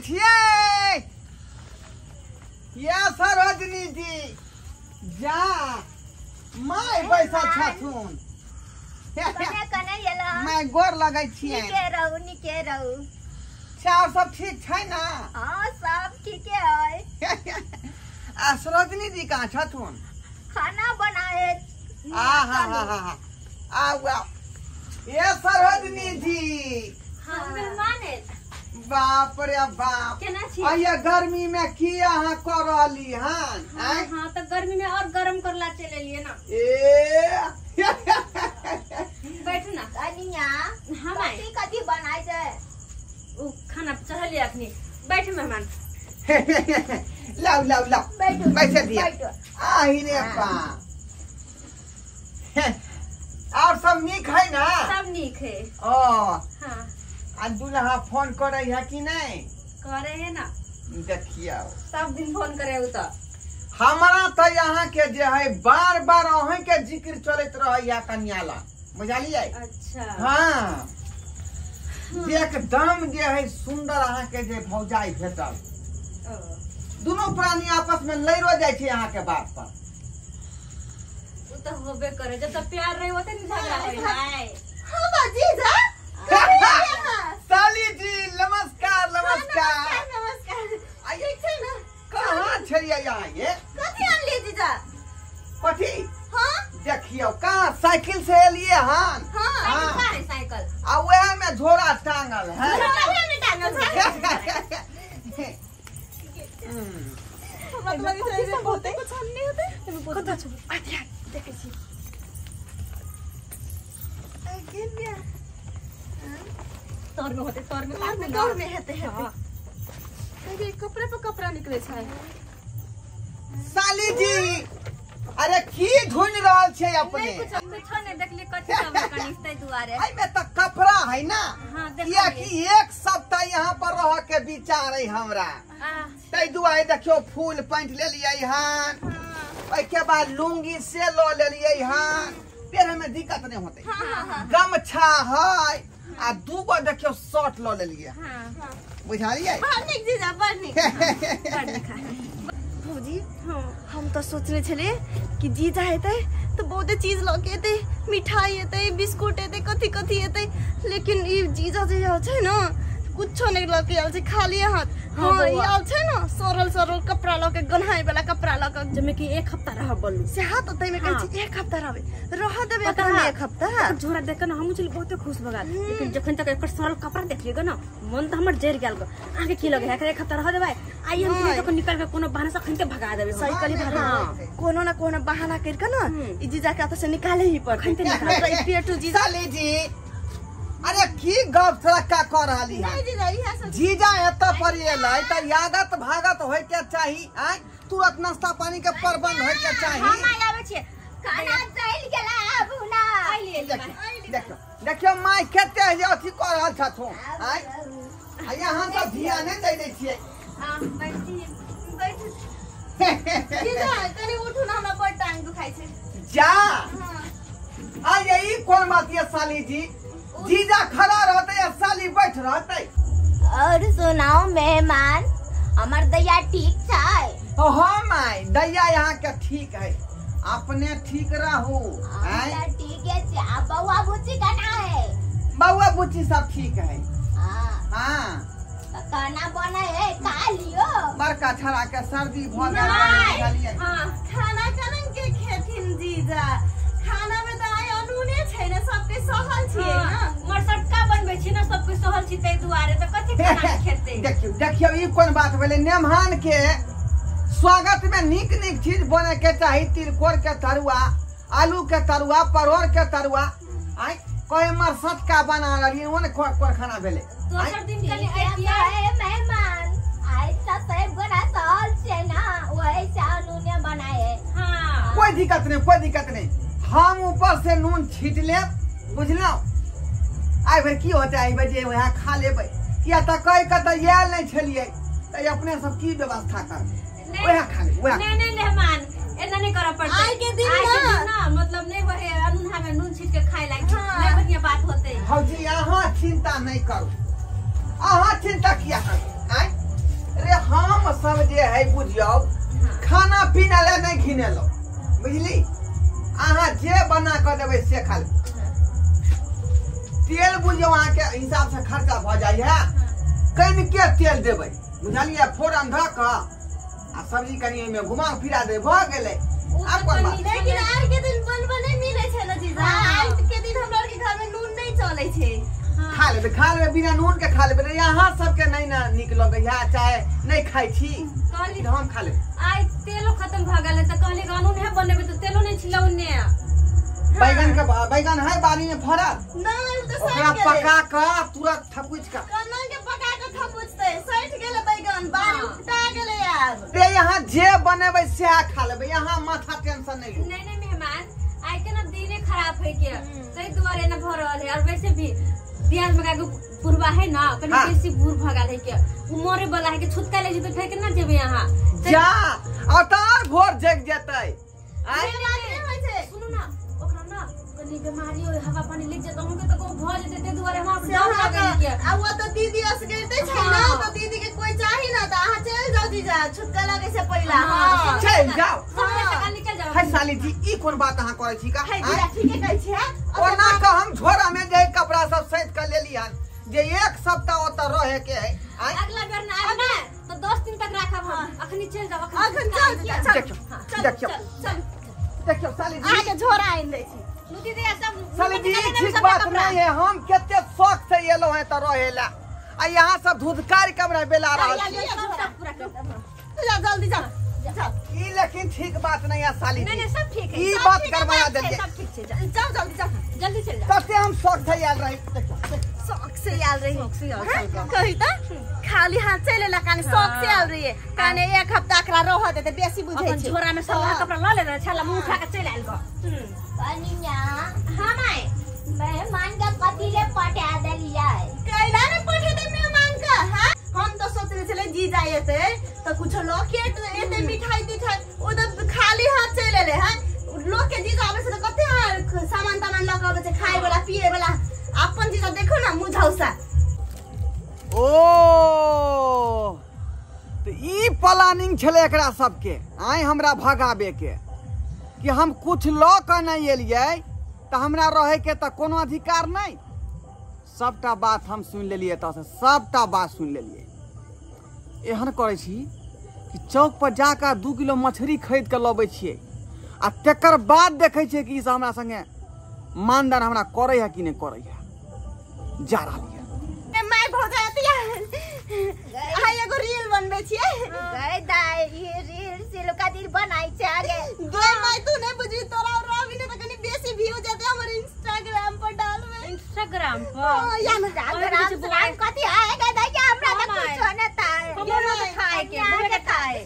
छिए ये सरोजनी जी जा माय बैसा छथुन मैं गोर लगै छिए निके रहू चार सब ठीक छै ना? हां सब ठीक है। आ सरोजनी जी कहाँ छथुन? खाना बनाए आ ये सरोजनी जी हां मेहमान है। बाप रे बाप केना छी? आइए गर्मी में की अहाँ कर रहली हन? हां तो गर्मी में और गरम करला चले लिए ना। ए बैठ ना अनिया हम आई कथी बनाई दे ओ खाना चढ़लिए अखनी बैठ मेहमान लाओ बैठ दिया आई रे बा और सब नीक है ना? सब नीक है। ओ हां आ दुल्हा फोन करे है कि नहीं? करे है ना। देखियो सब दिन फोन करे उ तो हमारा तो यहाँ के जे है बार बार अहीं के जिक्र चलत रहे या कन्याला बुझलिए? अच्छा हाँ एकदम जे है सुंदर अहाँ के जे भौजाई भेटल दोनों प्राणी आपस में लड़ो जाए छे यहाँ के बात पर उ तो होबे करे जब तक प्यार रहे होते नहीं झगड़ा होई है। हां बाजी जा साली जी नमस्कार नमस्कार आइए छे ना कहां छलिए यहाँ ये कथी आन लिए जीजा? कथी? हां देखियो कहां साइकिल से एलिए हन? हां साइकिल आ वह में झोरा टांगल है झोरा में टांगल है। मतलब इसे बहुते कुछ नहीं होते कथा छ आध्या देखे छी अगेन तोर में हेते अरे कपड़े पे कपड़ा निकले छै। साली जी अरे की ढूंढ रहल छे अपने? कुछ ने देखली कथि सब कनिस्ते दुआरे आई में त कपड़ा है ना। हां किया कि एक सप्ताह यहाँ पर रह के विचार है हमरा तै दुआरे देखियो फूल पैंट ले लिये हन ओइ के बाद लुंगी से लो ले लिये हन पेड़ में दिक्कत नहीं होते। गमछा है आ दूगो देखियो शर्ट लो ले लिए बुझालिए? निक जीजा बड़ निक भौजी हम तो सोचले छले कि जीजा हेते तो बहुते चीज लगे मिठाई हेते बिस्कुट हेते कथी कथी हेते लेकिन ई जीजा जे छै ना कुछो नहीं लगे आल छै खाली हाथ। हां ई आल छै ना सरल कपड़ा लगे गन्हाई वाला कपड़ा लगे जमे कि एक हफ्ता रह बोलू से हाथ तै में कहै छी एक हफ्ता रह देबे त एक हफ्ता झोरा देख के ना हम चल बहुते खुश भगा लेकिन जखन तक एकर सरल कपड़ा देख लियो ना मन त हमर जर गेल आगे की लगे है एक हफ्ता रह देबे आई हम तो निकाल के कोनो बहाना से खनते भगा देबे साइकिल भागा कोनो ना कोनो बहाना कर के ना ई जीजा के हाथ से निकाले ही पर खनते निकाल ई पेटू जीजा साली जी अरे की गप थड़का कर रहली है? जीजा एत पर एलै त यादत भागत होय के चाही आ तुरंत नाश्ता पानी के प्रबंध होय के चाही। हम आवे छी खाना चल गेला अब ना आइलिए देखियो माय केते जे अथी कर रहल छथुन आ यहाँ तो ध्यान नहीं दे छिए। बैठ जीजा तनी उठू ना हमरा पर टांग दुखाई छै जा आ यही कौन बात है साली जी? जीजा खड़ा रहते या साली बैठ रहते? और सुनाओ मेहमान हमर दैया ठीक छै? हाँ माय दैया यहाँ के ठीक है अपने ठीक रहू ठीक है। बउआ बुच्ची केना है? बउआ बुच्ची सब ठीक है। हाँ खाना बने है खा लियो बड़का छड़ा के सर्दी भ गेल। हां खाना केना के खेथिन जीजा? खाना में तो आय अनूने छै ना सबके सहल छिए ना मरसटका बनबै छी ना सबके सहल छी तै दुआरे त कथि खाना खेते। देखियो ई कोन बात भेले? मेहमान के स्वागत में नीक नीक चीज बने के चाही। तिलकोर के तरुआ आलू के तरुआ परोर के तरुआ आई कोई मरसटका बना रही ओने कोन खाना भेले? दोसर दिन कनी आइया है मेहमान आई सब सब गोरा सहल छै ना वही से अनूने बनाए। हां कोई दिक्कत नहीं हम ऊपर से नून छीट ले बुझलो आई भर की होता है बजे वहां खा लेबै किया त कह के त याल नहीं छलिए त अपने सब की व्यवस्था कर वहां खा ले वहां नहीं मेहमान एना नहीं कर पड़ते आज के दिन ना मतलब नहीं वहे अनूना में नून छीट के खाए लायक नहीं बढ़िया बात होते। भौजी अहाँ चिंता नहीं करू अहाँ चिंता किया करू आई बुझियो खाना पीना ले नहीं घिने लो बुझली अहाँ जे बना कर देबै से खा ले तेल बुझियो अहाँ के हिसाब से खर्चा भ जाय है कइन के तेल देबै बुझलिए फोरन ध क आ सब्जी कनी में घुमा फिरा दे भ गेलै अब कोन बात लेकिन आज के दिन बनबे नहीं मिले छै ना जीजा आज के दिन हमरा के घर में नून नहीं चले छै खा ले बिना नून के खा ले यहाँ सबके नहीं ना निक लगे है चाहे नहीं खाई छी कहली हम खा ले आई तेलो खत्म भ गेल त कहली कानून है बनेबे त तेलो नहीं छिलौने बैगन है बाड़ी में फरल नहीं तो ओकरा पका के तुरंत थकुच का कन्ना के पका के थपुचते सैठ गेले बैगन बारी उठा गेले यार ते यहाँ जे बनेबै से खा लेबै यहाँ माथा टेंशन नहीं लो नहीं मेहमान आई के ना दिने खराब है के तई दुआरे ना भरल है और वैसे भी दियाल में का बुरबा है ना कनी बेसी बुर भगाल है के उमरे वाला है के छुटका ले जेबे फेक ना जेबे यहाँ जा अतार भोर जग जेतै आई बात नहीं होय छै सुनु ना ओकरा ना कनी बीमारी हो हवा पानी लग जेत हमके त को भ जेते ते दुआरे वहां से डर लागल के आ वो तो दीदी असगरते छै ना तो दीदी के कोई चाही ना त आहा चल जाओ जीजा छुटका लगे से पहिला हां चल जाओ निकल जाओ है साली जी ई कोन बात अहाँ कहै छी का है जीजा ठीके कहै छै ओना के हम झोरा में जे कपड़ा सब सैत के लेलियन जे एक सप्ताह ओत रहे के है अगला बेर ना आब ना तो 10 दिन तक राखब हम अखनी चल जाओ अखन चल देखियो साली जी आके झोरा आइन दै छी नुती दे सब साली जी ठीक बात नहीं है हम केते शौक से एलो है त रहेला आ यहाँ सब धुधकार कमरा बेला रहल छी जल्दी जा ई लेकिन ठीक बात नहीं है साली जी नहीं सब ठीक है ई बात करवा देलिए सब ठीक है जाओ जल्दी जा जल्दी चल जा तते हम शौक से आल रही शौक से आल रही कही त खाली हाथ चले ला काने शौक से आल रही है काने एक हफ्ता एकरा रह देते बेसी बुझै छै झोरा में सब कपड़ा ल ले छला मुंह उठा के चल आइल ग कनिया हां माय मेहमान का कथी ले पटा देलिए कैला ने पठे दे मेहमान का हां हम तो सोचले छले जी जाएते तो कुछ लॉकेट एते मिठाई दिखाई ओ तो खाली हाथ चले ले हां लोग के जी आवे से कते सामान तामान लगावे छै खाए वाला पिए वाला अपन जी देखो ना मुझौसा ओ तो ई प्लानिंग छले एकरा सबके आइ हमरा भगाबे के कि हम कुछ ल के नहीं एलिए तो हमरा रहे के तो कोनो अधिकार नहीं सबटा बात हम सुन लेलिए त सबटा बात सुन लेलिए एहन करे छी कि चौक पर जाकर 2 किलो मछली खरीद के लबै छिए आ तकर बाद देखे छिए कि हमरा संगे मानदान हमरा करे है कि नहीं करे है जा रहलिए मैं भगातिया हाय एगो रील बनबे छिए गए दाई ये रील से लोग का दिल बनाई छै आगे गे मैं तू नहीं बुझी तोरा और रवि ने त कनी बेसी व्यू जाते हमर इंस्टाग्राम पर डालबे इंस्टाग्राम पर या ना इंस्टाग्राम कथी आएगा दाई के हमरा त कुछ न ताए खाए के बोले के खाए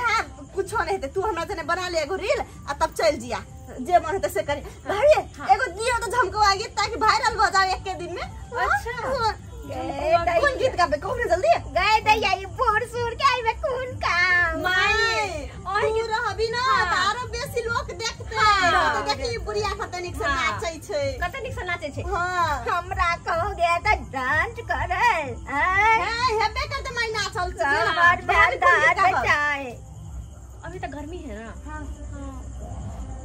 हां कुछो नहीं तू हमरा जने बना ले एगो रील आ तब चल जिया जे मन होते से करी भाई एगो दियो तो झमको आगे ताकि वायरल हो जाए एक के दिन में अच्छा कौन गीत गाबे कौन जल्दी गए दैया ये फोड़ सूर के आइबे कौन काम माई तू रहबी ना तारो बेसी लोग देखते तो देखी बुढ़िया खतनिक से नाचै छै कतनिक से नाचे छै हां हमरा कहो गया त डांस करे हेबे करते माई नाचल छै हमार बंदार बचाए अभी तो गर्मी है ना हां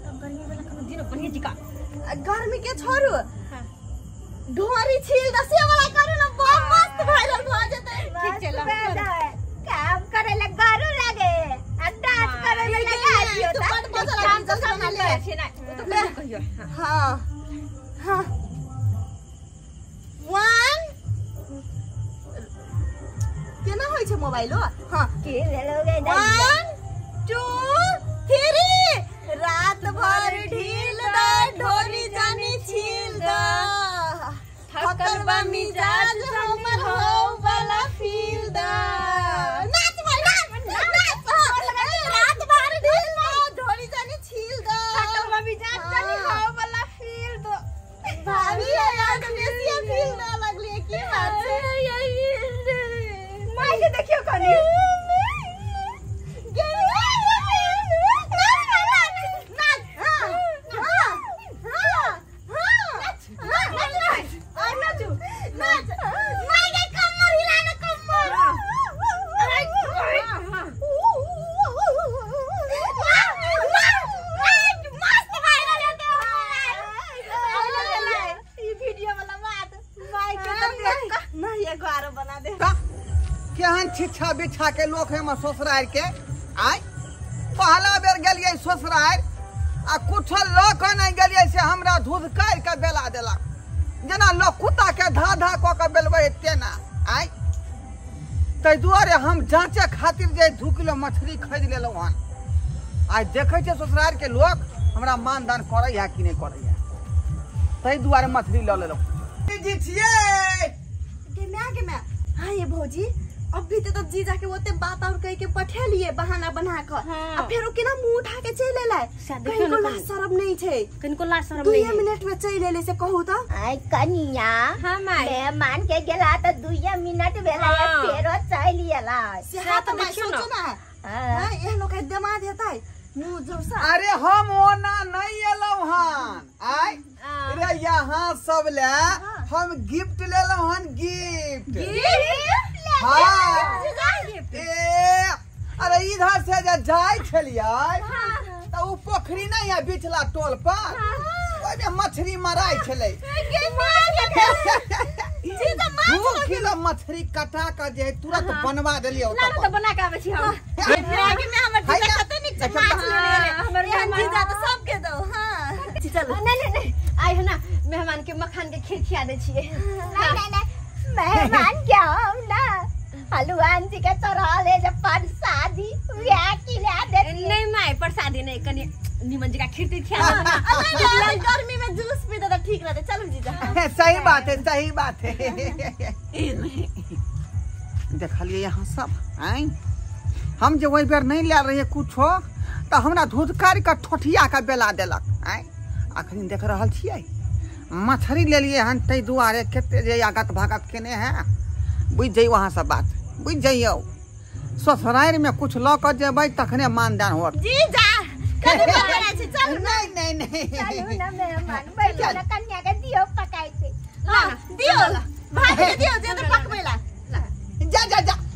तब गर्मी वाला कोनो दिन बढ़िया जिका गर्मी के छोड़ू ढोरी छील दसे वाला करू ना बहुत मस्त वायरल हो जेते ठीक चला काम करे ले गारो लागे डांस करे ले लगा दियो तू बड़ मजा लागे जल्दी बना ले अच्छे ना तो कुछ कहियो हां हां 1 केना होय छै मोबाइल हां के ले लोगे दैया 1 2 3 रात भर ढील द ढोरी जानी छील द थकल बा मिजाज हमर हो वाला फील द नाच भाई नाच रात भर ढील द ढोरी जानी छील द थकल बा मिजाज जानी हो वाला फील द भाभी यार बेसिया फील द लगली की बात छै माई के देखियो कनी केहन छिछा बिछा के लोग है ससुरार के आय पहला बेर गेलिए ससुरार आ कुछ लोग नहीं गेलिए से हमरा धुधकार के बेला देलक जना लोग कुत्ता के धा धा क के बेलबे तेना आय तै दुआरे हम जांचे खातिर जे 2 किलो मछली खरीद लेलौ हन आज देखे छे ससुरार के लोग हमरा मानदान करे या कि नहीं करे या तै दुआरे मछली ल लेलौ जी छिए के मैं हाँ ये भौजी अभी तो जीजा के wote बात और कह के पठे लिए बहाना बना कर अब फिर वो केना मुंह उठा के चले लाए कहीं को लाज शरम नहीं छे कनको लाज शरम नहीं 2 मिनट में चले ले से कहू तो आई कनिया हां माई मेहमान के गेला त 2 मिनट भेला फेरो चलिएला से हाथ में सोचो ना हां ये लोग के दिमाग देता है मुंह जोसा अरे हम ओना नहीं एलौ हन आय रे यहाँ सब ले हम गिफ्ट लेलौ हन गिफ्ट हाँ अरे इधर से जे जाय छलियै त उ पोखरी नहीं है बिचला टोल पर ओइ में मछली मराय छलै 2 किलो मछली कटा के जे तुरंत बनवा देलियै ना तो बना के आवे छी हम आगे में हमर जीजा खते नहीं हमर जीजा तो सब के दो हां चलो नहीं आई है ना मेहमान के मखान के खीर खिया दे छिए नहीं मेहमान क्या होला हलवान जी के चढ़ा ले जब प्रसादी व्या खिला देती नहीं माई प्रसादी नहीं कनी निमन जी का खीर खिया दे गर्मी में जूस पी दे तो ठीक रहते चलो जीजा सही बात है देखलिए यहाँ सब आय हम जो वही बेर नहीं ले रहे कुछो तो हमरा धुधकारी का ठोठिया का बेला देलक आय अखन देख रहल छियै मछली ले लिए हन तै दुआरे केते जे आगत भागत केने है बुझ जाई वहां सब बात बुझ जाइयो ससुरार में कुछ ल क जेबै तखने मानदान होत जीजा कभी बोले छी चल नहीं चलो ना मेहमान बैठो ना कन्या के दियो पकाई थे हां दियो भाई के दियो जे तो पकबेला जा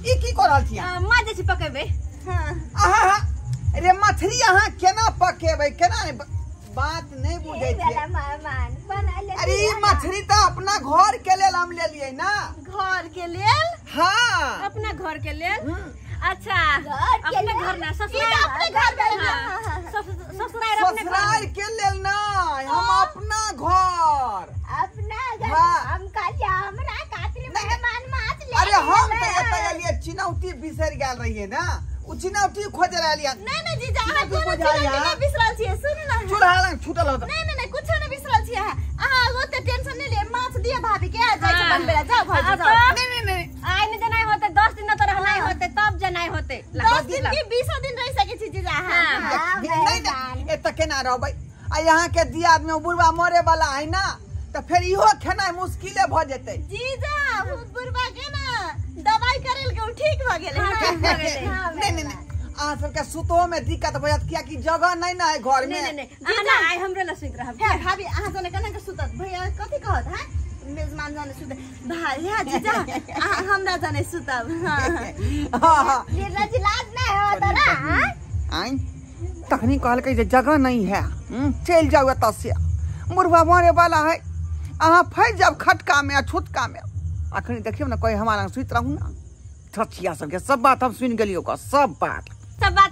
ई की कर रहल छियै मां जे छी पकेबे हां आहा रे मछली यहाँ केना पकेबै केना नहीं बात नहीं बुझे वाला मेहमान बना ले अरे ई मछली तो अपना घर के लेल हम ले लिए ना घर के लेल हाँ अपना घर के लेल अच्छा घर के अपने लेल? घर ना अपने घर में ससुराल के लेल ना हम अपना घर अपना घर हाँ। हम कल हमरा खातिर मेहमान माछ ले अरे हम तो एतय लिए चिनौती बिसर गेल रहिए ना उ चिनौती खोज रहलिए नहीं जीजा चिनौती कोनो बुझाइया? चीज नहीं बिसरल छिए सुन ना चूल्हा लंग छूटल हो नहीं कुछ नहीं बिसरल छिए आहा ओते टेंशन नहीं ले माछ दिए भाभी के आ जाय छै हाँ। बनबेला जाओ भाई अब जाओ नहीं आई में जनाई होते 10 दिन तो रहनाई होते तब जनाई होते 10 दिन की 20 दिन रह सके छी जीजा हां नहीं एत केना रहबै आ यहाँ के दियाद में बुढ़वा मरे वाला है ना तो फिर इहो खेनाइ मुश्किले भ जेतै जीजा बुढ़बा के ना दवाई करेल के ठीक भ गेले नहीं अहाँ सबके सुतो में दिक्कत भ जात किया कि जगह नहीं ना है घर में नहीं ना आई हमरे ल सुत रहब हे भाभी अहाँ जने कना के सुतत भैया कथि कहत है मेजमान जाने सुते भाई हां जीजा हमरा जाने सुतब हां नीरज लाज ना हो तोरा आई तखनी कहल के जे जगह नहीं है चल जाओ एत से बुढ़वा मरे वाला है अहाँ फंस जाब खटका में छुटका में अखनी देखियो ना कोई हमारा सुत रहू ना छछिया सबके सब बात हम सुन गेलियो का सब बात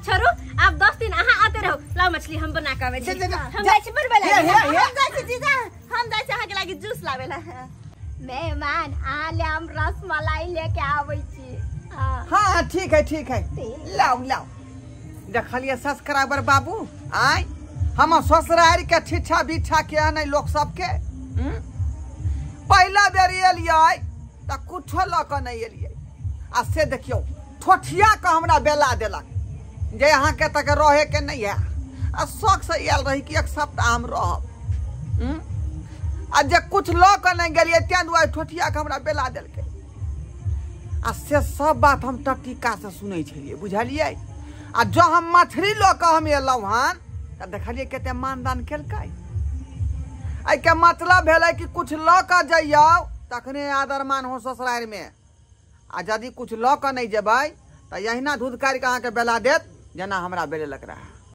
छोड़ू आप 10 दिन अहाँ आते रहो लाओ मछली हम बना के आवे छी हम जाय छी बरबला हम जाय छी जीजा हम जाय छी अहाँ के लागि जूस लावेला मेहमान आले हम रसमलाई लेके आबै छी हाँ ठीक है लाओ देखलिए सब्सक्राइबर बाबू आय हम ससुरार के ठिठा बिठा के आने लोग सबके पहला बेर एलियै त कुछो ल के नहीं एलियै आ से देखियो ठोठिया के हमरा बेला देलक जे यहाँ के तक रहे के नहीं है आ शौक से आयल रही कि 1 सप्ताह हम रहब आ जे कुछ ल के नहीं गेलियै तें दुआरे ठोठिया के हमरा बेला देलकै आ से सब बात हम टटिका से सुनै छलियै बुझलियै आ जो हम मछली ल के हम एलौ हन त देखलियै कते मानदान केलकै आई के मतलब भेलै कि कुछ ल के जइयौ तखने आदर मान हो ससुरार में आ यदि कुछ ल के नहीं जेबै त यहिना धुधकारी के अहाँ के बेला देत जना हमरा बेले लग रहा।